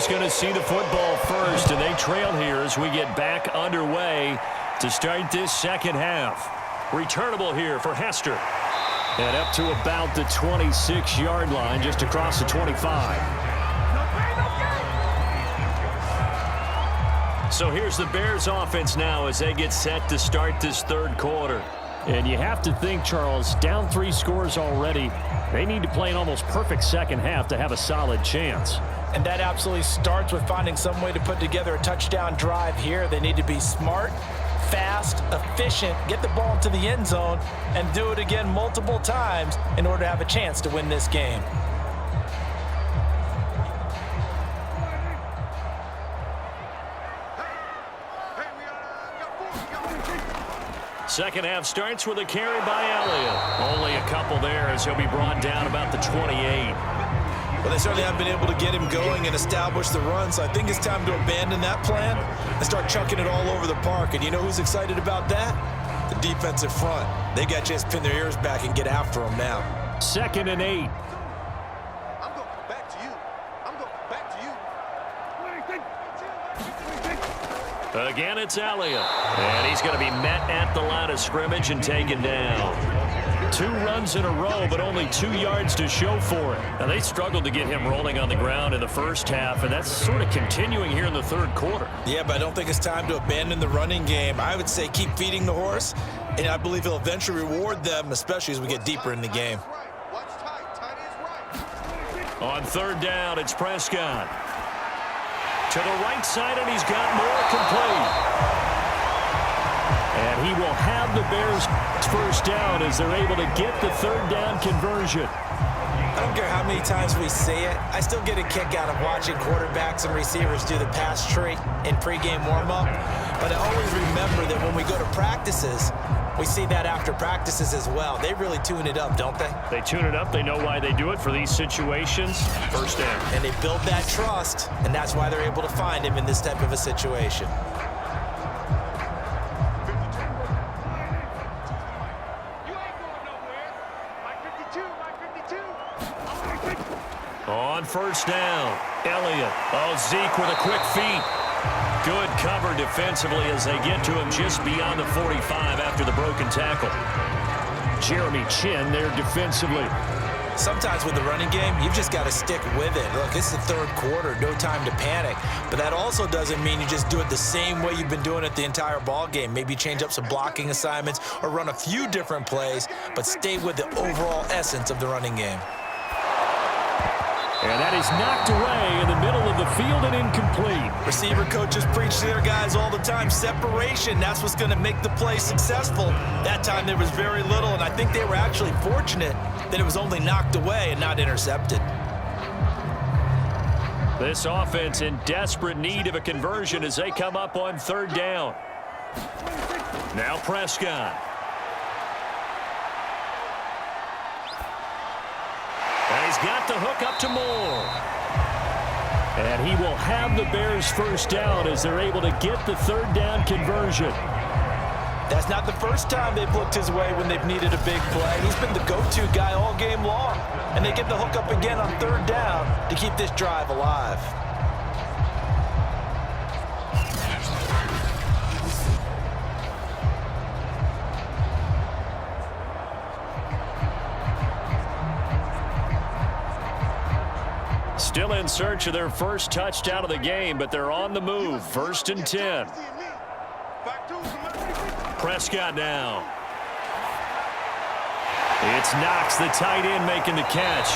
is going to see the football first, and they trail here as we get back underway to start this second half. Returnable here for Hester. And up to about the 26-yard line, just across the 25. So here's the Bears offense now as they get set to start this third quarter. And you have to think, Charles, down 3 scores already. They need to play an almost perfect second half to have a solid chance. And that absolutely starts with finding some way to put together a touchdown drive here. They need to be smart, fast, efficient, get the ball into the end zone, and do it again multiple times in order to have a chance to win this game. Second half starts with a carry by Elliott. Only a couple there as he'll be brought down about the 28. Well, they certainly have been able to get him going and establish the run, so I think it's time to abandon that plan and start chucking it all over the park. And you know who's excited about that? The defensive front. They got a chance to pin their ears back and get after him now. 2nd and 8. I'm going back to you. I'm going back to you. Again, it's Elliott. And he's going to be met at the line of scrimmage and taken down. 2 runs in a row, but only 2 yards to show for it. Now, they struggled to get him rolling on the ground in the first half, and that's sort of continuing here in the third quarter. Yeah, but I don't think it's time to abandon the running game. I would say keep feeding the horse, and I believe he'll eventually reward them, especially as we get deeper in the game. On 3rd down, it's Prescott. To the right side, and he's got more complete. And he will have the Bears' first down as they're able to get the 3rd down conversion. I don't care how many times we say it, I still get a kick out of watching quarterbacks and receivers do the pass tree in pregame warm-up. But I always remember that when we go to practices, we see that after practices as well. They really tune it up, don't they? They tune it up. They know why they do it for these situations. First down. And they build that trust, and that's why they're able to find him in this type of a situation. On 1st down, Elliott. Oh, Zeke with a quick feed. Good cover defensively as they get to him just beyond the 45 after the broken tackle. Jeremy Chin there defensively. Sometimes with the running game, you've just got to stick with it. Look, it's the 3rd quarter, no time to panic. But that also doesn't mean you just do it the same way you've been doing it the entire ball game. Maybe change up some blocking assignments or run a few different plays, but stay with the overall essence of the running game. And that is knocked away in the middle of the field and incomplete. Receiver coaches preach to their guys all the time. Separation, that's what's going to make the play successful. That time there was very little, and I think they were actually fortunate that it was only knocked away and not intercepted. This offense in desperate need of a conversion as they come up on 3rd down. Now Prescott. And he's got the hook up to Moore. And he will have the Bears' first down as they're able to get the 3rd down conversion. That's not the first time they've looked his way when they've needed a big play. He's been the go-to guy all game long. And they get the hook up again on 3rd down to keep this drive alive. Still in search of their first touchdown of the game, but they're on the move. 1st and 10. Prescott now. It's Knox, the tight end, making the catch.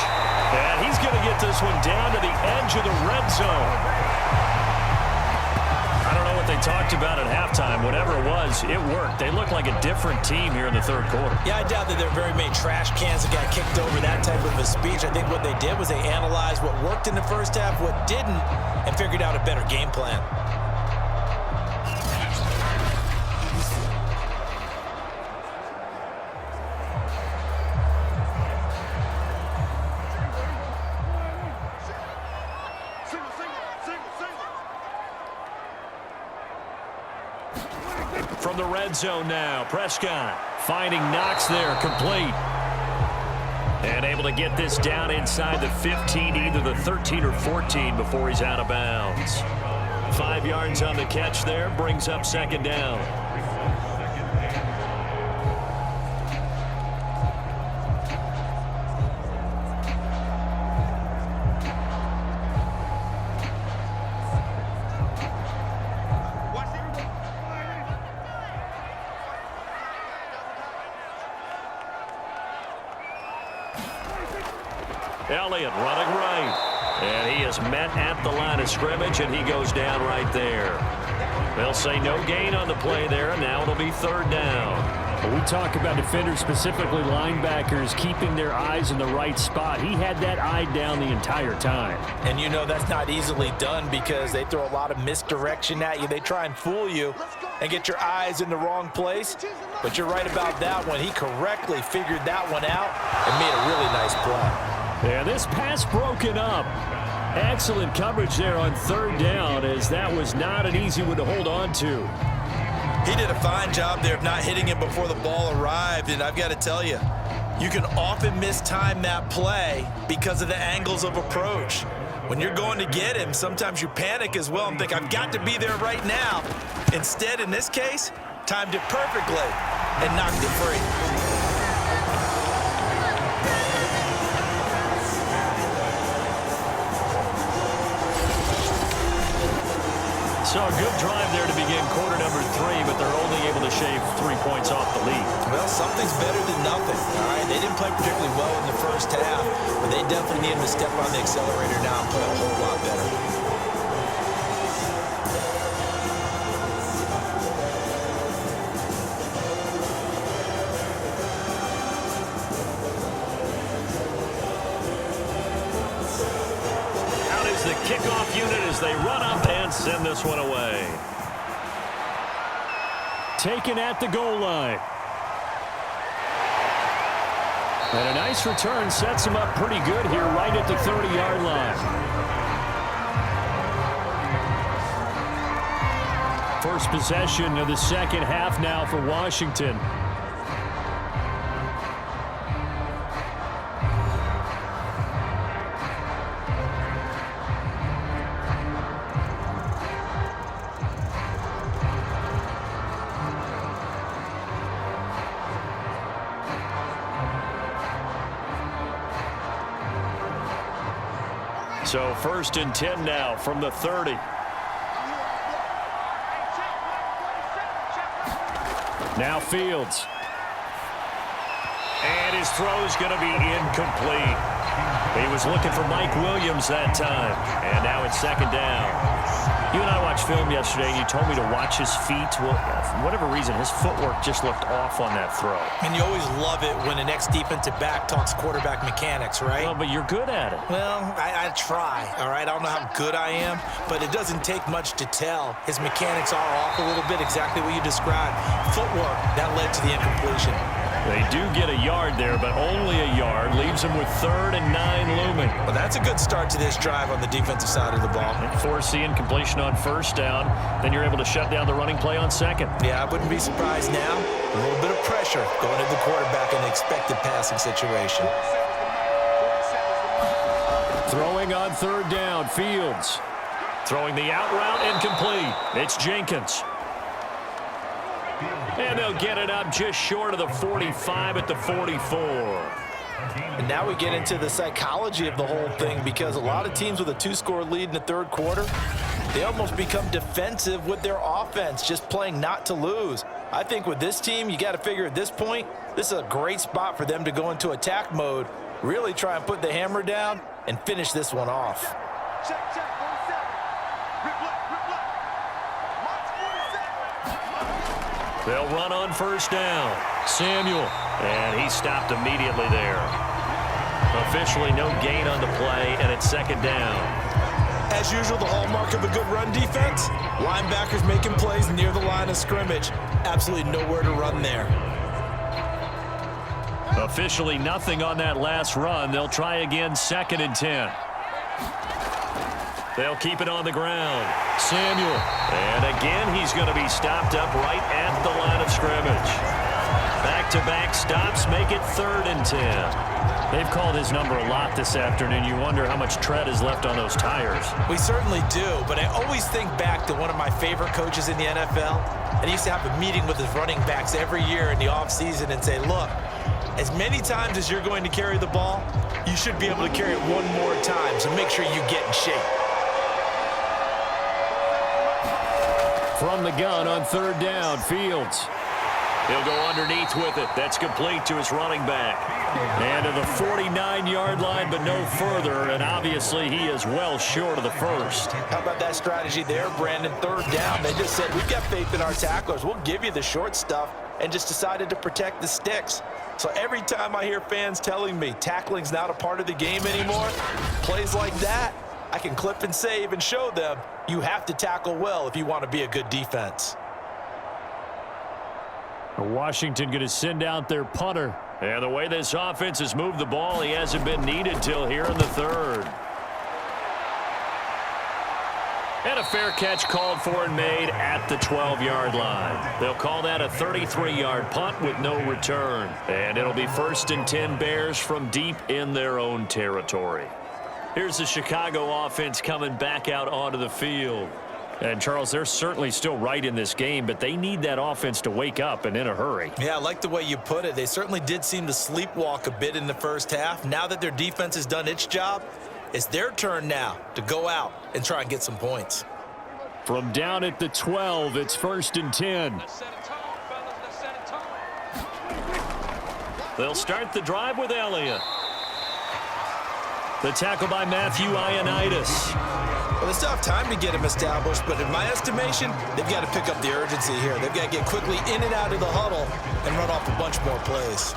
And he's going to get this one down to the edge of the red zone. I don't know what they talked about at halftime. Whatever it was, it worked. They look like a different team here in the 3rd quarter. Yeah, I doubt that there are very many trash cans that got kicked over that type of a speech. I think what they did was they analyzed what worked in the first half, what didn't, and figured out a better game plan. From the red zone now, Prescott finding Knox there, complete. And able to get this down inside the 15, either the 13 or 14 before he's out of bounds. 5 yards on the catch there, brings up second down. Elliott running right. And he is met at the line of scrimmage, and he goes down right there. They'll say no gain on the play there, and now it'll be third down. Well, we talk about defenders, specifically linebackers, keeping their eyes in the right spot. He had that eye down the entire time. And you know that's not easily done because they throw a lot of misdirection at you. They try and fool you and get your eyes in the wrong place. But you're right about that one. He correctly figured that one out and made a really nice play. Yeah, this pass broken up. Excellent coverage there on third down, as that was not an easy one to hold on to. He did a fine job there of not hitting it before the ball arrived, and I've got to tell you, you can often mistime that play because of the angles of approach. When you're going to get him, sometimes you panic as well and think, I've got to be there right now. Instead, in this case, timed it perfectly and knocked it free. So a good drive there to begin quarter number 3, but they're only able to shave 3 points off the lead. Well, something's better than nothing, all right? They didn't play particularly well in the first half, but they definitely need to step on the accelerator now and play a whole lot better. Out is the kickoff unit as they run up and send this one away. Taken at the goal line. And a nice return sets him up pretty good here right at the 30-yard line. First possession of the second half now for Washington. So first and 10 now from the 30. Now Fields. And his throw is going to be incomplete. He was looking for Mike Williams that time. And now it's second down. You and I watched film yesterday, and you told me to watch his feet. Well, for whatever reason, his footwork just looked off on that throw. And you always love it when the next defensive back talks quarterback mechanics, right? Well, but you're good at it. Well, I try, all right? I don't know how good I am, but it doesn't take much to tell. His mechanics are off a little bit, exactly what you described. Footwork, that led to the incompletion. They do get a yard there, but only a yard. Leaves them with 3rd and 9 looming. Well, that's a good start to this drive on the defensive side of the ball. Force the incompletion on first down. Then you're able to shut down the running play on second. Yeah, I wouldn't be surprised now. A little bit of pressure going to the quarterback in an expected passing situation. Throwing on third down, Fields. Throwing the out route, incomplete. It's Jenkins. And they'll get it up just short of the 45 at the 44. And now we get into the psychology of the whole thing, because a lot of teams with a 2-score lead in the third quarter, they almost become defensive with their offense, just playing not to lose. I think with this team, you got to figure at this point, this is a great spot for them to go into attack mode, really try and put the hammer down and finish this one off. Check, 47. Rip left. They'll run on first down. Samuel. And he stopped immediately there. Officially no gain on the play, and it's second down. As usual, the hallmark of a good run defense, linebackers making plays near the line of scrimmage. Absolutely nowhere to run there. Officially nothing on that last run. They'll try again, 2nd and 10. They'll keep it on the ground. Samuel. And again, he's going to be stopped up right at the line of scrimmage. Back-to-back stops make it 3rd and 10. They've called his number a lot this afternoon. You wonder how much tread is left on those tires. We certainly do, but I always think back to one of my favorite coaches in the NFL, and he used to have a meeting with his running backs every year in the offseason and say, look, as many times as you're going to carry the ball, you should be able to carry it one more time, so make sure you get in shape. From the gun on third down, Fields. He'll go underneath with it. That's complete to his running back. And to the 49-yard line, but no further, and obviously he is well short of the first. How about that strategy there, Brandon? Third down, they just said, we've got faith in our tacklers. We'll give you the short stuff, and just decided to protect the sticks. So every time I hear fans telling me tackling's not a part of the game anymore, plays like that, I can clip and save and show them you have to tackle well if you want to be a good defense. Washington going to send out their punter. And the way this offense has moved the ball, he hasn't been needed till here in the third. And a fair catch called for and made at the 12-yard line. They'll call that a 33-yard punt with no return. And it'll be 1st and 10 Bears from deep in their own territory. Here's the Chicago offense coming back out onto the field. And, Charles, they're certainly still right in this game, but they need that offense to wake up and in a hurry. Yeah, I like the way you put it. They certainly did seem to sleepwalk a bit in the first half. Now that their defense has done its job, it's their turn now to go out and try and get some points. From down at the 12, it's 1st and 10. They'll start the drive with Elliott. The tackle by Matthew Ioannidis. Well, they still have time to get him established, but in my estimation, they've got to pick up the urgency here. They've got to get quickly in and out of the huddle and run off a bunch more plays.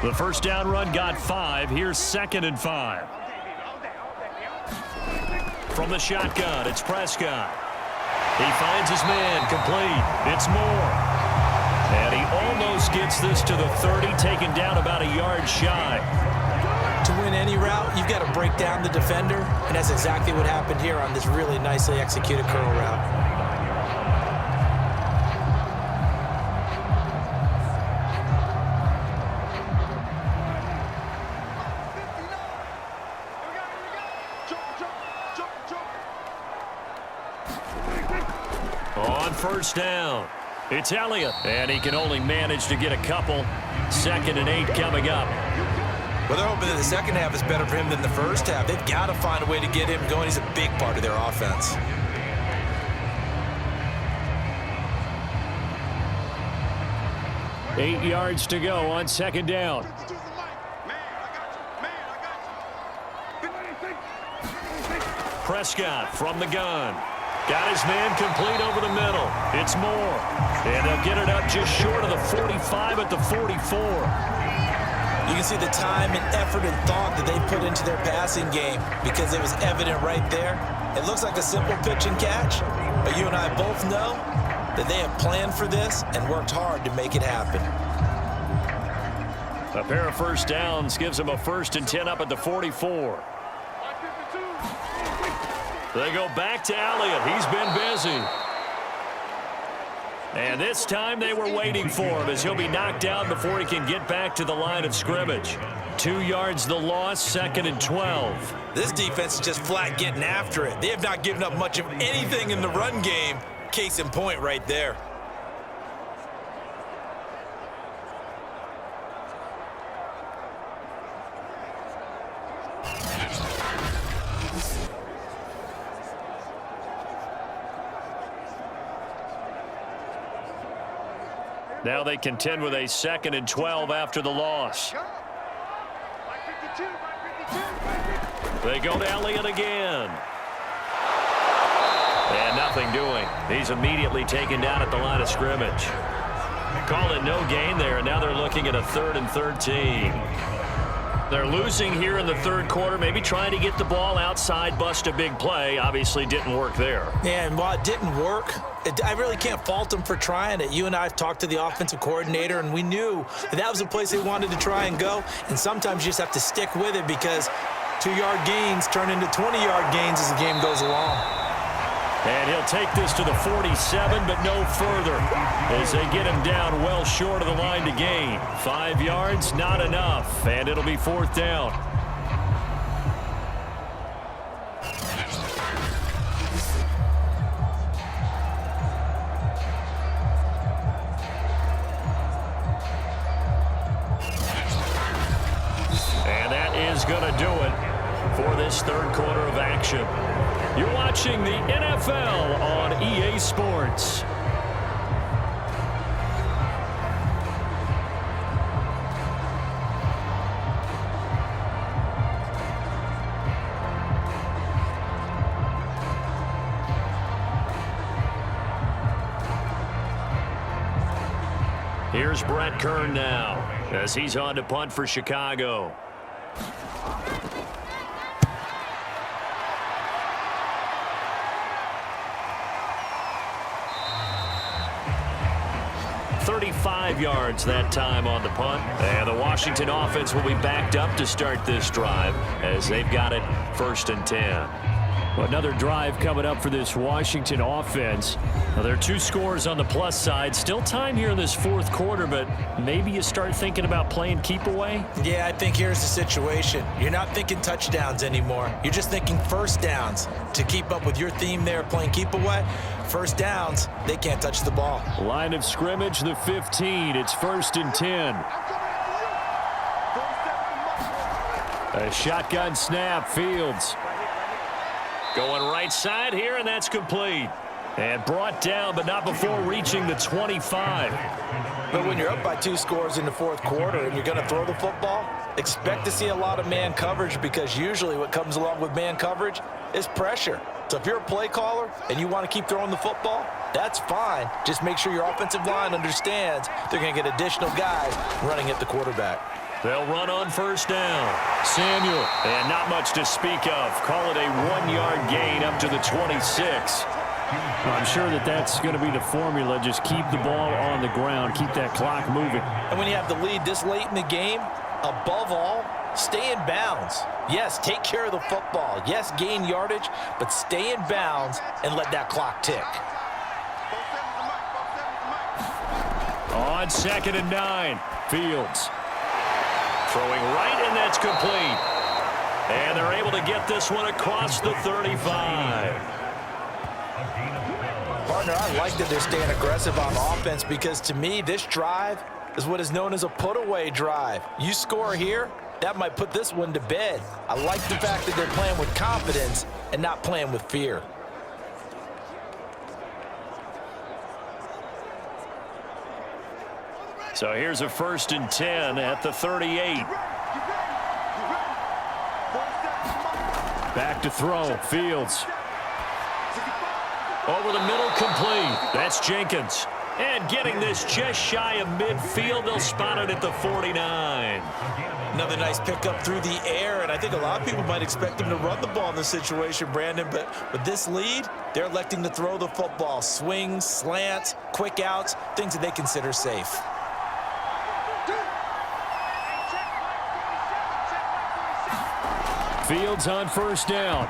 The first down run got 5. Here's 2nd and 5. From the shotgun, it's Prescott. He finds his man, complete. It's Moore. And he almost gets this to the 30, taken down about a yard shy. To win any route, you've got to break down the defender, and that's exactly what happened here on this really nicely executed curl route. On first down, it's Elliott, and he can only manage to get a couple. 2nd and 8 coming up. Well, they're hoping that the second half is better for him than the first half. They've got to find a way to get him going. He's a big part of their offense. Eight yards to go on 2nd down. Prescott from the gun. Got his man complete over the middle. It's Moore. And they'll get it up just short of the 45 at the 44. You can see the time and effort and thought that they put into their passing game because it was evident right there. It looks like a simple pitch and catch, but you and I both know that they have planned for this and worked hard to make it happen. A pair of first downs gives them a 1st and 10 up at the 44. They go back to Elliott. He's been busy. And this time they were waiting for him as he'll be knocked down before he can get back to the line of scrimmage. 2 yards the loss, 2nd and 12. This defense is just flat getting after it. They have not given up much of anything in the run game. Case in point right there. Now they contend with a 2nd and 12 after the loss. They go to Elliott again. And nothing doing. He's immediately taken down at the line of scrimmage. Call it no gain there, and now they're looking at a 3rd and 13. They're losing here in the third quarter, maybe trying to get the ball outside, bust a big play. Obviously didn't work there. Yeah, and while it didn't work, I really can't fault them for trying it. You and I have talked to the offensive coordinator, and we knew that was a place they wanted to try and go. And sometimes you just have to stick with it because 2-yard gains turn into 20-yard gains as the game goes along. And he'll take this to the 47, but no further, as they get him down well short of the line to gain. 5 yards, not enough, and it'll be 4th down. And that is going to do it for this 3rd quarter of action. You're watching the NFL on EA Sports. Here's Brett Kern now, as he's on to punt for Chicago. .35 yards that time on the punt. And the Washington offense will be backed up to start this drive, as they've got it 1st and 10. Well, another drive coming up for this Washington offense. Now, there are 2 scores on the plus side. Still time here in this 4th quarter, but maybe you start thinking about playing keep away? Yeah, I think here's the situation. You're not thinking touchdowns anymore. You're just thinking 1st downs. To keep up with your theme there, playing keep away, 1st downs, they can't touch the ball. Line of scrimmage, the 15. It's 1st and 10. A shotgun snap, Fields. Going right side here, and that's complete. And brought down, but not before reaching the 25. But when you're up by 2 scores in the 4th quarter and you're going to throw the football, expect to see a lot of man coverage, because usually what comes along with man coverage is pressure. So if you're a play caller and you want to keep throwing the football, that's fine. Just make sure your offensive line understands they're going to get additional guys running at the quarterback. They'll run on 1st down. Samuel. And not much to speak of. Call it a 1-yard gain up to the 26. I'm sure that's going to be the formula. Just keep the ball on the ground. Keep that clock moving. And when you have the lead this late in the game, above all, stay in bounds. Yes, take care of the football. Yes, gain yardage, but stay in bounds and let that clock tick. On 2nd and 9, Fields. Throwing right, and that's complete. And they're able to get this one across the 35. Partner, I like that they're staying aggressive on offense, because to me, this drive is what is known as a put-away drive. You score here, that might put this one to bed. I like the fact that they're playing with confidence and not playing with fear. So here's a 1st and 10 at the 38. Back to throw, Fields. Over the middle, complete. That's Jenkins. And getting this just shy of midfield, they'll spot it at the 49. Another nice pickup through the air, and I think a lot of people might expect them to run the ball in this situation, Brandon, but with this lead, they're electing to throw the football. Swings, slants, quick outs, things that they consider safe. Fields on 1st down.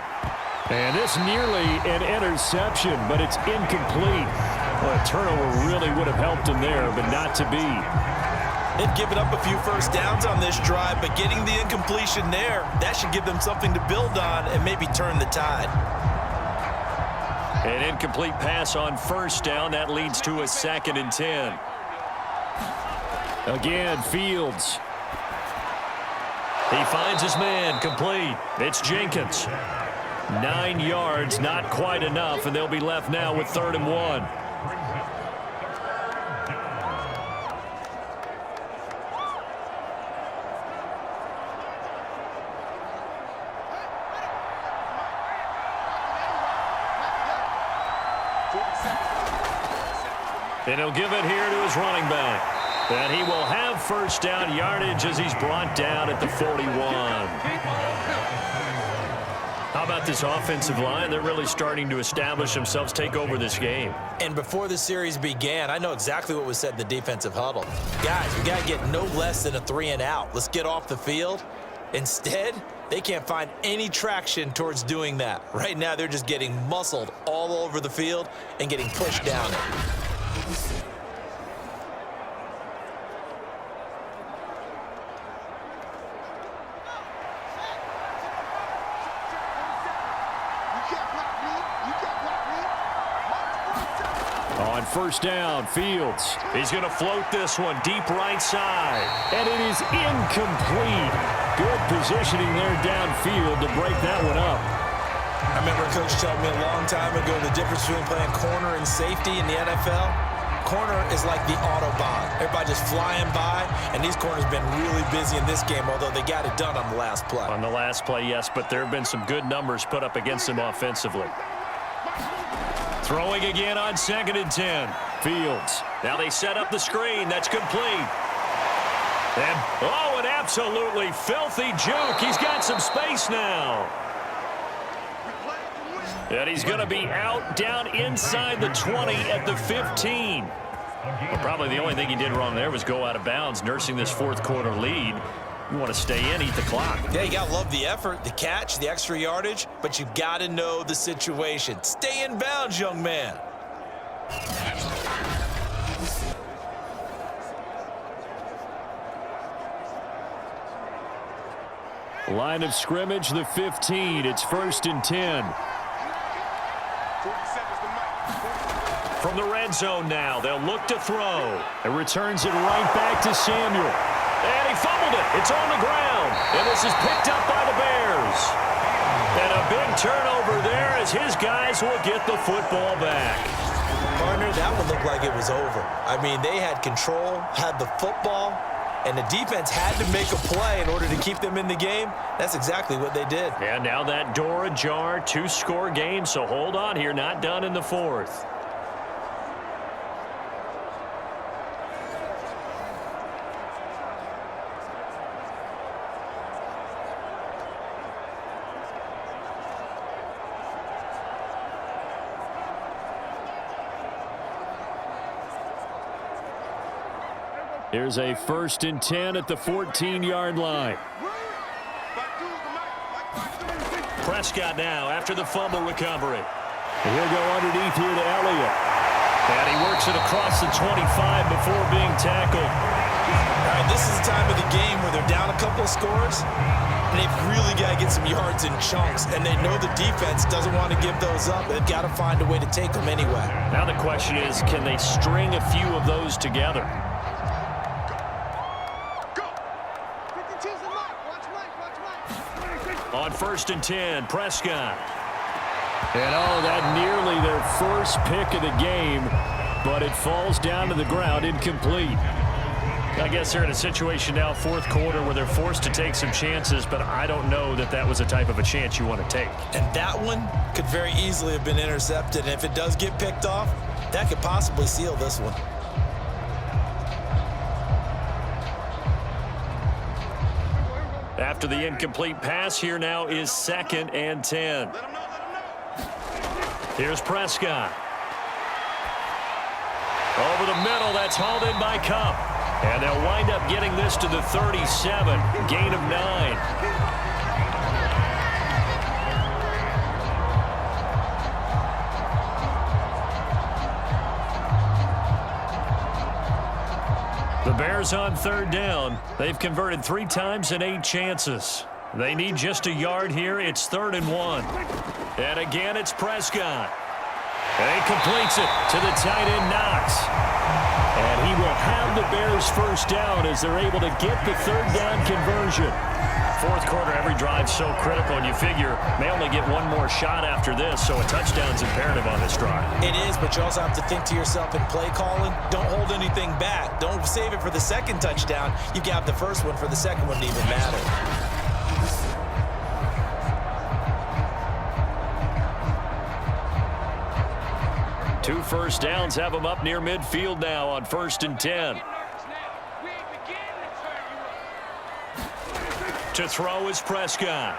And this nearly an interception, but it's incomplete. Well, a turnover really would have helped him there, but not to be. They've given up a few 1st downs on this drive, but getting the incompletion there, that should give them something to build on and maybe turn the tide. An incomplete pass on 1st down. That leads to a 2nd and 10. Again, Fields. He finds his man, complete. It's Jenkins. 9 yards, not quite enough, and they'll be left now with 3rd and 1. And he'll give it here to his running back. And he will have 1st down yardage as he's brought down at the 41. How about this offensive line? They're really starting to establish themselves, take over this game. And before the series began, I know exactly what was said in the defensive huddle. Guys, we got to get no less than a 3 and out. Let's get off the field. Instead, They can't find any traction towards doing that. Right now, they're just getting muscled all over the field and getting pushed down. On first down, Fields. He's going to float this one deep right side. And it is incomplete. Good positioning there downfield to break that one up. I remember a coach telling me a long time ago the difference between playing corner and safety in the NFL. Corner is like the Autobahn. Everybody just flying by, and these corners have been really busy in this game, although they got it done on the last play. On the last play, yes, but there have been some good numbers put up against him offensively. Throwing again on 2nd and 10. Fields. Now they set up the screen. That's complete. And, oh, an absolutely filthy juke. He's got some space now. And he's going to be out down inside the 20 at the 15. Well, probably the only thing he did wrong there was go out of bounds, nursing this fourth quarter lead. You want to stay in, eat the clock. Yeah, you got to love the effort, the catch, the extra yardage, but you got to know the situation. Stay in bounds, young man. Line of scrimmage, the 15. It's 1st and 10. From the red zone now, they'll look to throw. And returns it right back to Samuel. And he fumbled it. It's on the ground. And this is picked up by the Bears. And a big turnover there as his guys will get the football back. Partner, that one looked like it was over. I mean, they had control, had the football, and the defense had to make a play in order to keep them in the game. That's exactly what they did. And now that door ajar, 2-score game, so hold on here, not done in the fourth. Here's a 1st and 10 at the 14-yard line. Prescott now after the fumble recovery. He'll go underneath here to Elliott. And he works it across the 25 before being tackled. All right, this is the time of the game where they're down a couple of scores, and they've really got to get some yards in chunks, and they know the defense doesn't want to give those up. They've got to find a way to take them anyway. Now the question is, can they string a few of those together? On 1st and 10, Prescott. And oh, that nearly their first pick of the game, but it falls down to the ground, incomplete. I guess they're in a situation now, fourth quarter, where they're forced to take some chances, but I don't know that that was the type of a chance you want to take. And that one could very easily have been intercepted, and if it does get picked off, that could possibly seal this one. After the incomplete pass, here now is 2nd and 10. Here's Prescott. Over the middle, that's hauled in by Cup. And they'll wind up getting this to the 37, gain of 9. The Bears on 3rd down. They've converted 3 times in 8 chances. They need just a yard here. It's 3rd and 1. And again, it's Prescott. And he completes it to the tight end, Knox. And he will have the Bears first down as they're able to get the 3rd down conversion. Fourth quarter, every drive so critical, and you figure may only get one more shot after this, so a touchdown's imperative on this drive. It is, but you also have to think to yourself in play calling, don't hold anything back. Don't save it for the second touchdown. You got the first one for the second one to even matter. Two first downs have them up near midfield now on 1st and 10. To throw is Prescott.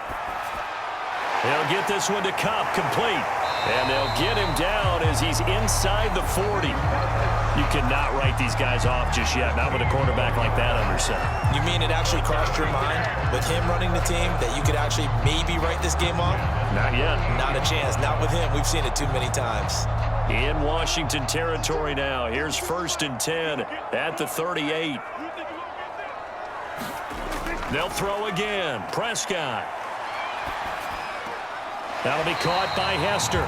They'll get this one to Cup, complete. And they'll get him down as he's inside the 40. You cannot write these guys off just yet, not with a quarterback like that under center. You You mean it actually crossed your mind with him running the team that you could actually maybe write this game off? Not yet. Not a chance. Not with him. We've seen it too many times. In Washington territory now. Here's 1st and 10 at the 38. They'll throw again. Prescott. That'll be caught by Hester.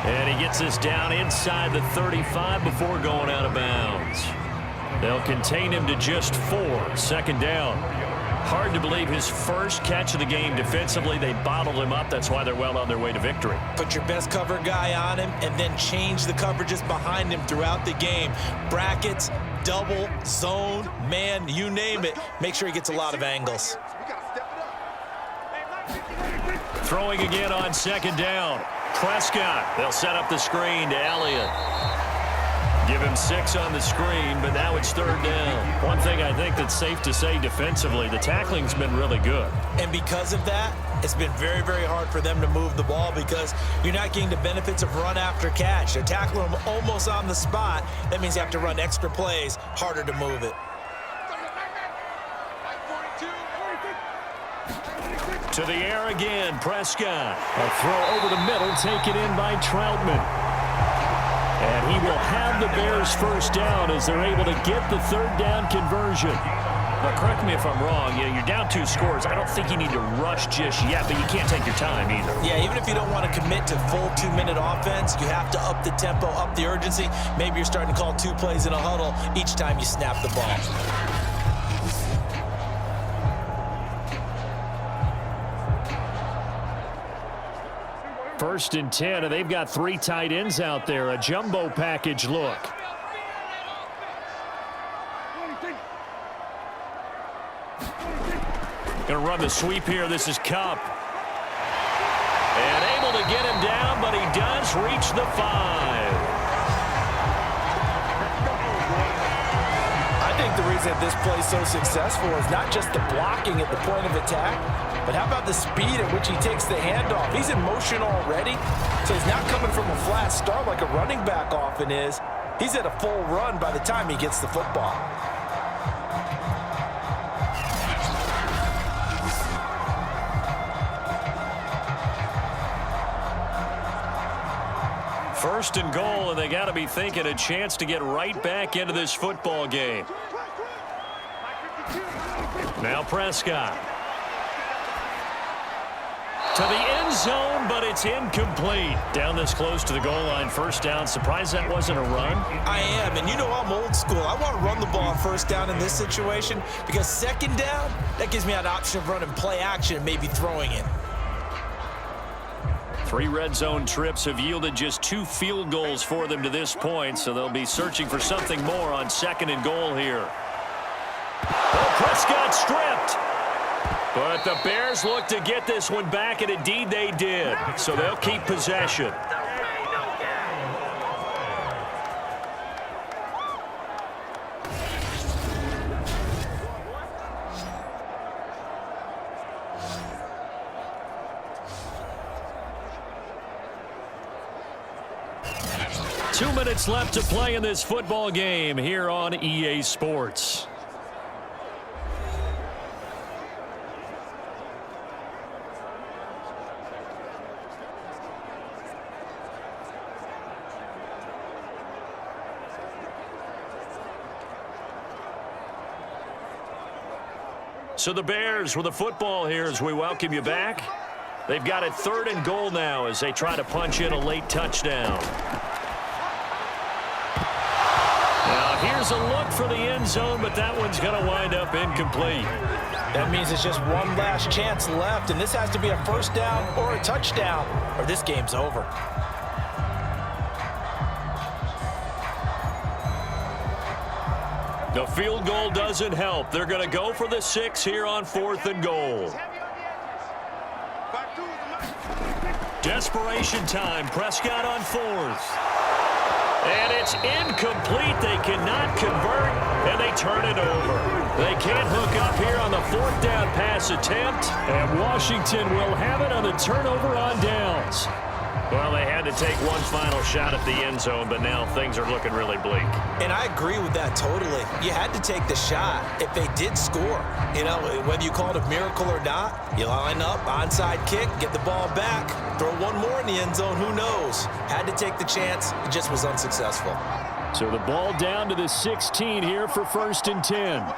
And he gets this down inside the 35 before going out of bounds. They'll contain him to just 4. 2nd down. Hard to believe his first catch of the game defensively. They bottled him up. That's why they're well on their way to victory. Put your best cover guy on him and then change the coverages behind him throughout the game. Brackets, double, zone, man, you name it. Make sure he gets a lot of angles. Throwing again on 2nd down. Prescott. They'll set up the screen to Elliott. Give him 6 on the screen, but now it's 3rd down. One thing I think that's safe to say defensively, the tackling's been really good. And because of that, it's been very, very hard for them to move the ball because you're not getting the benefits of run after catch. They're tackling them almost on the spot. That means you have to run extra plays, harder to move it. To the air again, Prescott. A throw over the middle, taken in by Troutman. And he will have the Bears 1st down as they're able to get the 3rd down conversion. Now, correct me if I'm wrong. You're down 2 scores. I don't think you need to rush just yet, but you can't take your time either. Yeah, even if you don't want to commit to full 2-minute offense, you have to up the tempo, up the urgency. Maybe you're starting to call 2 plays in a huddle each time you snap the ball. 1st and 10, and they've got 3 tight ends out there. A jumbo package look. Going to run the sweep here. This is Cup. And able to get him down, but he does reach the 5. I think the reason this play is so successful is not just the blocking at the point of attack, but how about the speed at which he takes the handoff? He's in motion already, so he's not coming from a flat start like a running back often is. He's at a full run by the time he gets the football. First and goal, and they got to be thinking a chance to get right back into this football game. Now Prescott. To the end zone, but it's incomplete. Down this close to the goal line, 1st down. Surprised that wasn't a run? I am, and you know I'm old school. I want to run the ball on 1st down in this situation because 2nd down, that gives me an option of running play action and maybe throwing it. 3 red zone trips have yielded just 2 field goals for them to this point, so they'll be searching for something more on 2nd and goal here. Oh, Prescott stripped. But the Bears look to get this one back, and indeed they did. So they'll keep possession. Two minutes left to play in this football game here on EA Sports. So the Bears with the football here as we welcome you back. They've got it 3rd and goal now as they try to punch in a late touchdown. Now here's a look for the end zone, but that one's going to wind up incomplete. That means it's just one last chance left, and this has to be a 1st down or a touchdown, or this game's over. The field goal doesn't help. They're going to go for the 6 here on 4th and goal. Desperation time. Prescott on 4th. And it's incomplete. They cannot convert, and they turn it over. They can't hook up here on the 4th down pass attempt, and Washington will have it on the turnover on downs. Well, they had to take one final shot at the end zone, but now things are looking really bleak. And I agree with that totally. You had to take the shot if they did score. You know, whether you call it a miracle or not, you line up, onside kick, get the ball back, throw one more in the end zone, who knows? Had to take the chance, it just was unsuccessful. So the ball down to the 16 here for 1st and 10.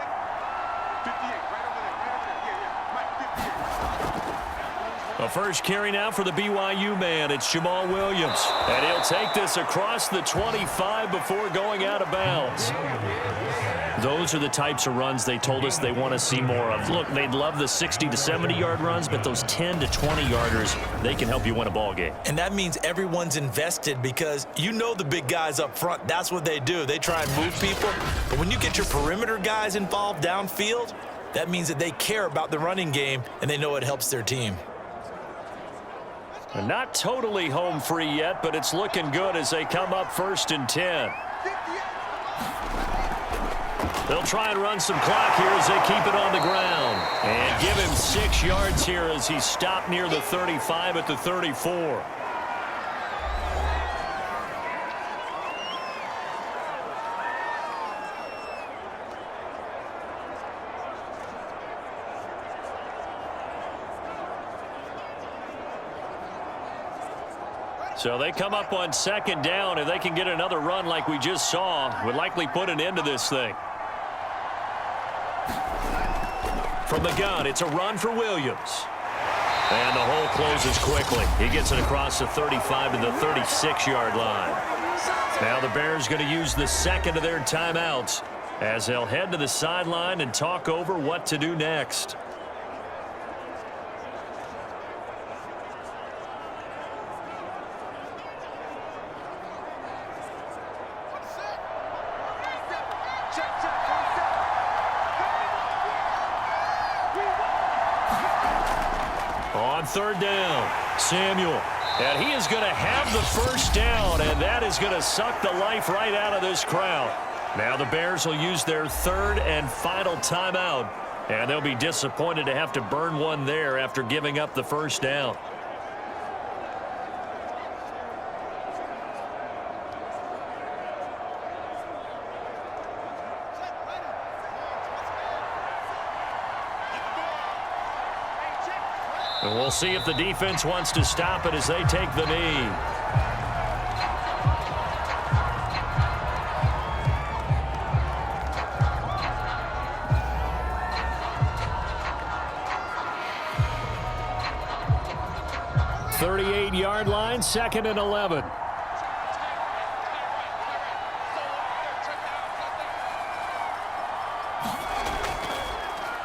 The first carry now for the BYU man. It's Jamal Williams. And he'll take this across the 25 before going out of bounds. Those are the types of runs they told us they want to see more of. Look, they'd love the 60 to 70-yard runs, but those 10 to 20-yarders, they can help you win a ball game. And that means everyone's invested because you know the big guys up front, that's what they do. They try and move people. But when you get your perimeter guys involved downfield, that means that they care about the running game and they know it helps their team. Not totally home free yet, but it's looking good as they come up 1st and 10. They'll try and run some clock here as they keep it on the ground. And give him 6 yards here as he stopped near the 35 at the 34. So they come up on 2nd down. If they can get another run like we just saw, would likely put an end to this thing. From the gun, it's a run for Williams. And the hole closes quickly. He gets it across the 35 to the 36-yard line. Now the Bears going to use the 2nd of their timeouts as they'll head to the sideline and talk over what to do next. On 3rd down, Samuel. And he is going to have the first down, and that is going to suck the life right out of this crowd. Now the Bears will use their 3rd and final timeout, and they'll be disappointed to have to burn one there after giving up the first down. And we'll see if the defense wants to stop it as they take the knee. .38-yard line, 2nd and 11.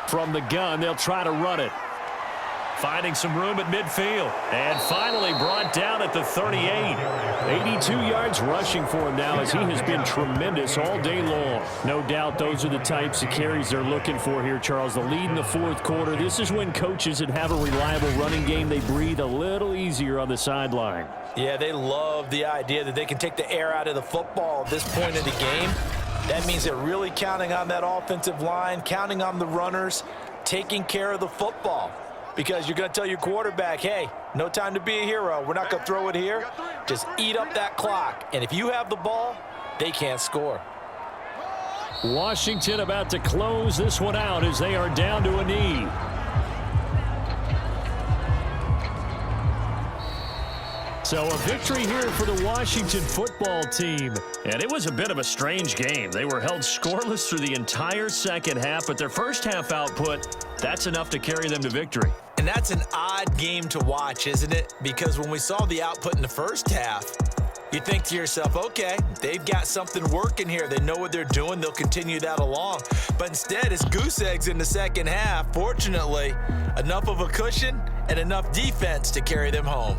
From the gun, they'll try to run it. Finding some room at midfield. And finally brought down at the 38. 82 yards rushing for him now as he has been tremendous all day long. No doubt those are the types of carries they're looking for here, Charles. The lead in the 4th quarter. This is when coaches that have a reliable running game, they breathe a little easier on the sideline. Yeah, they love the idea that they can take the air out of the football at this point of the game. That means they're really counting on that offensive line, counting on the runners, taking care of the football. Because you're going to tell your quarterback, hey, no time to be a hero. We're not going to throw it here. Just eat up that clock. And if you have the ball, they can't score. Washington about to close this one out as they are down to a knee. So a victory here for the Washington football team. And it was a bit of a strange game. They were held scoreless through the entire second half, but their first half output, that's enough to carry them to victory. And that's an odd game to watch, isn't it? Because when we saw the output in the first half, you think to yourself, okay, they've got something working here. They know what they're doing. They'll continue that along. But instead, it's goose eggs in the second half. Fortunately, enough of a cushion and enough defense to carry them home.